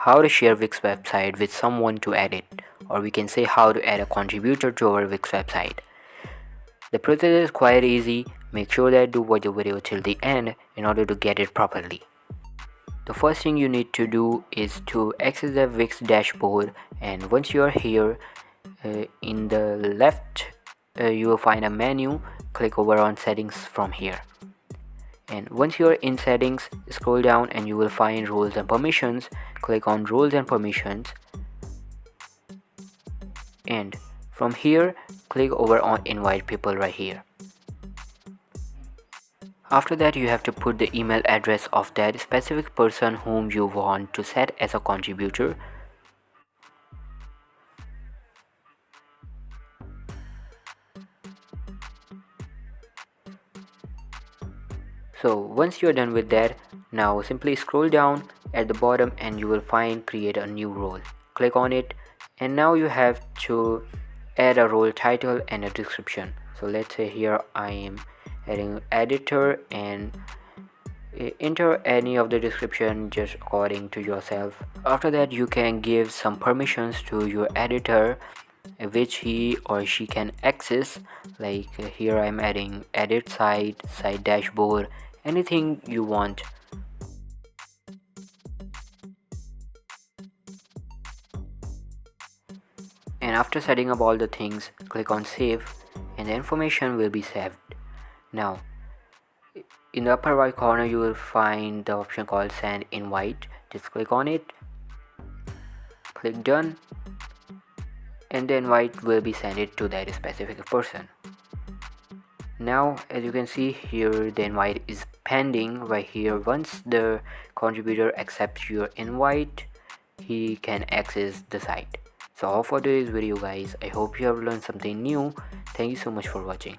how to share Wix website with someone to edit, or we can say how to add a contributor to our Wix website. The process is quite easy. Make sure that you watch the video till the end in order to get it properly. The first thing you need to do is to access the Wix dashboard, and once you are here, in the left you will find a menu. Click over on settings from here, and once you are in settings, scroll down and you will find roles and permissions. Click on roles and permissions, and from here click over on invite people right here. After that, you have to put the email address of that specific person whom you want to set as a contributor. So once you're done with that, now simply scroll down at the bottom and you will find create a new role. Click on it, and now you have to add a role title and a description. So let's say here I am adding editor, and enter any of the description just according to yourself. After that, you can give some permissions to your editor which he or she can access. Like here I'm adding edit site dashboard, anything you want. And after setting up all the things, click on save, and the information will be saved. Now in the upper right corner you will find the option called send invite. Just click on it, click done, and the invite will be sent to that specific person. Now as you can see here, the invite is pending right here. Once the contributor accepts your invite, he can access the site. So all for today's video guys, I hope you have learned something new. Thank you so much for watching.